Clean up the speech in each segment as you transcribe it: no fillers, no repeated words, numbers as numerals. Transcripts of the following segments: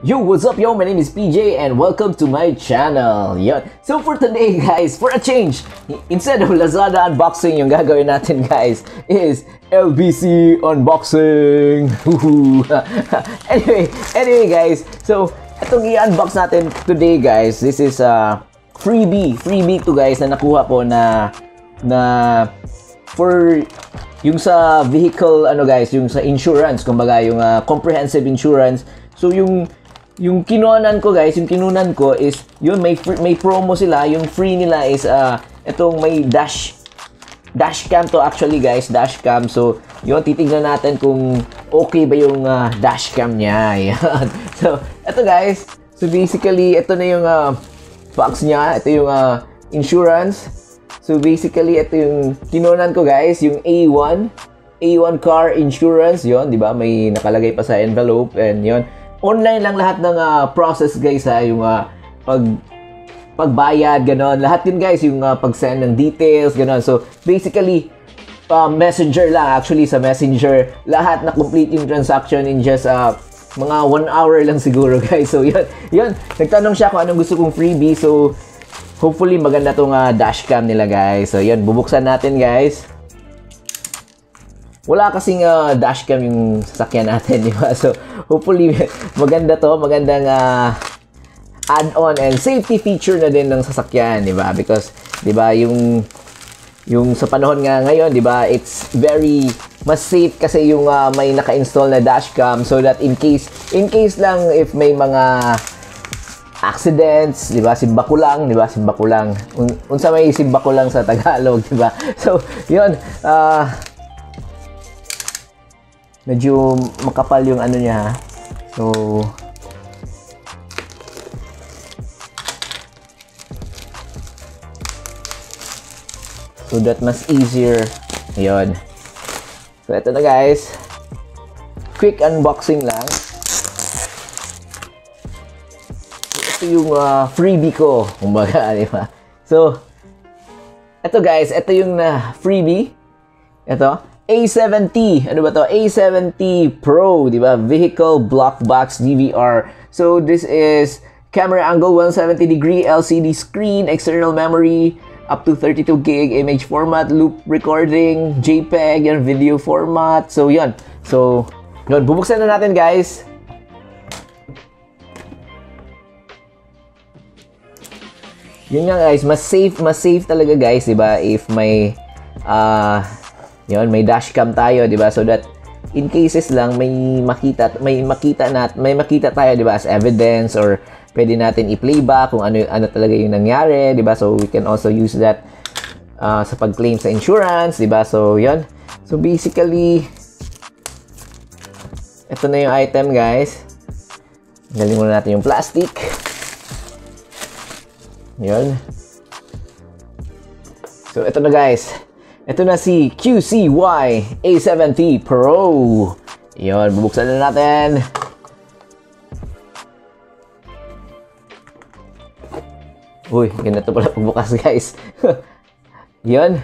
Yo, what's up yo? My name is PJ and welcome to my channel. Yun. So for today guys, for a change, instead of Lazada unboxing, yung gagawin natin guys is LBC unboxing. anyway guys, so itong i-unbox natin today guys, this is freebie to guys na nakuha ko na for yung sa vehicle guys, yung sa insurance, kumbaga yung comprehensive insurance. So yung kinunan ko guys, yung kinunan ko is yun, may promo sila. Yung free nila is itong may dashcam to actually guys, dashcam. So yun, titingnan natin kung okay ba yung dashcam niya. Yan. So ito guys, so basically ito na yung box niya. Ito yung insurance. So basically ito yung kinunan ko guys, yung A1 car insurance. Yon, di ba? May nakalagay pa sa envelope and yon. Online lang lahat ng process guys yung pagbayad ganon. Lahat din guys yung pag-send ng details ganon. So basically messenger lang, actually sa messenger lahat na complete yung transaction in just mga 1 hour lang siguro guys. So yun, nagtanong siya kung anong gusto kong freebie. So hopefully maganda tong dashcam nila guys. So yun, bubuksan natin guys. Wala kasing dashcam yung sasakyan natin, di ba? So, hopefully, maganda to. Magandang add-on and safety feature na din ng sasakyan, di ba? Because, di ba, yung sa panahon nga ngayon, di ba, it's very mas safe kasi yung may naka-install na dashcam so that in case lang if may mga accidents, di ba? Simbakulang, di ba? Simbakulang. Unsa may simbakulang sa Tagalog, di ba? So, yun, medyo makapal yung ano niya. So that mas easier. Ayun. So ito na guys. Quick unboxing lang. Ito yung freebie ko, kumbaga, di ba? So ito guys, ito yung freebie. Ito A70, ano ba to? A70 Pro, di ba? Vehicle Block Box DVR. So this is camera angle 170-degree, LCD screen, external memory, up to 32 gig image format, loop recording, JPEG, and video format. So yun. So yun, bubuksan na natin guys. Yun nga guys, mas safe talaga guys, di ba? If may yun, may dashcam tayo, 'di ba? So that in cases lang may makita tayo, 'di ba? As evidence, or pwede natin i-playback kung ano talaga yung nangyari, 'di ba? So we can also use that sa pag-claim sa insurance, 'di ba? So 'yun. So basically ito na yung item, guys. Galing muna natin yung plastic. 'Yun. So ito na guys. Ito na si QCY A70 Pro. Yun, bubuksan na natin. Uy, ganito pala pagbukas guys. Yun.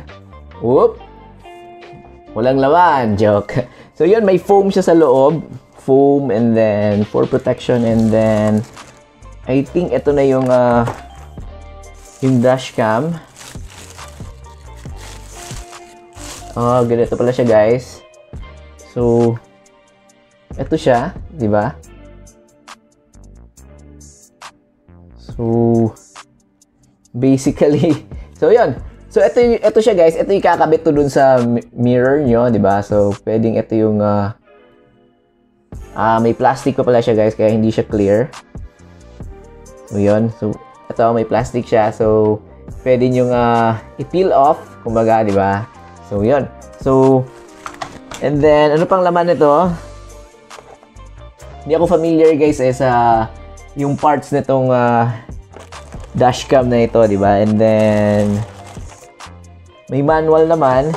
Whoop. Walang laman. Joke. So yun, may foam siya sa loob. Foam, and then for protection, and then I think ito na yung dashcam. Oh, ganito pala siya, guys. So, ito siya, di ba? So, basically, so yun. So, ito siya, guys. Ito yung kakabit to dun sa mirror nyo, di ba? So, pwedeng ito yung, may plastic pa pala siya, guys, kaya hindi siya clear. So, yun. So, ito, may plastic siya. So, pwede nyo i-peel off, kumbaga, di ba? So, yun. So, and then, ano pang laman nito? Hindi ako familiar, guys, sa yung parts nitong dashcam na ito, di ba? And then, may manual naman.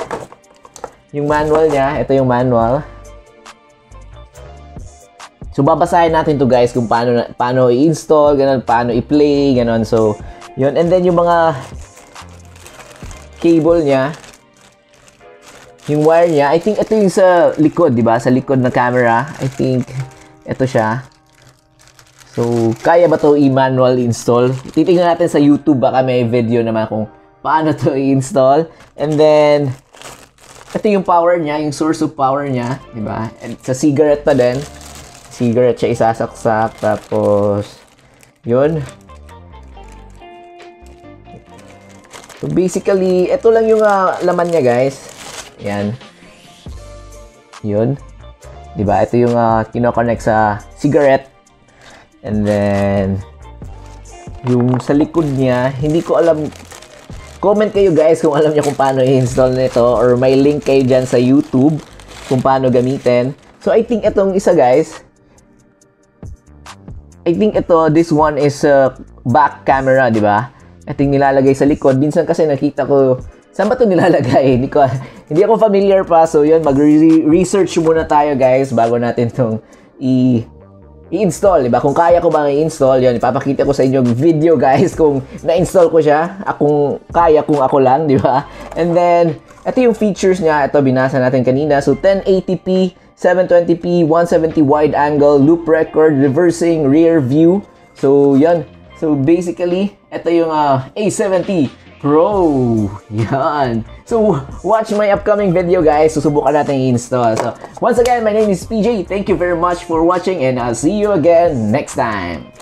Yung manual niya, ito yung manual. So, babasahin natin to guys, kung paano i-install, ganun, paano i-play, ganun. So, yun. And then, yung mga cable niya, yung wire niya, I think ito yung sa likod, di ba? Sa likod ng camera. I think ito siya. So, kaya ba to i-manual install? Titingnan natin sa YouTube, baka may video naman kung paano to i-install. And then, ito yung power niya, yung source of power niya, di ba? And sa cigarette pa din. Cigarette siya isasaksak, tapos, yun. So, basically, ito lang yung laman niya, guys. Yan. Yun. Di ba? Ito yung kinoconnect sa cigarette. And then, yung sa likod niya, hindi ko alam. Comment kayo guys kung alam niyo kung paano i-install nito, or may link kayo dyan sa YouTube kung paano gamitin. So, I think itong isa guys, I think this one is back camera, di ba? Ito yung nilalagay sa likod. Minsan kasi nakita ko, saan ba ito nilalagay? Hindi ako familiar pa. So, yun, mag-research muna tayo guys bago natin itong i-install, diba? Kung kaya ko bang i-install, yun, ipapakita ko sa inyo video, guys, kung na-install ko siya, kung kaya, kung ako lang, diba? And then, ito yung features niya, ito binasa natin kanina. So, 1080p, 720p, 170 wide angle, loop record, reversing, rear view. So, yun. So, basically, ito yung A70 Pro. Yan. So, watch my upcoming video guys. Susubukan natin i-install. So, once again, my name is PJ. Thank you very much for watching and I'll see you again next time.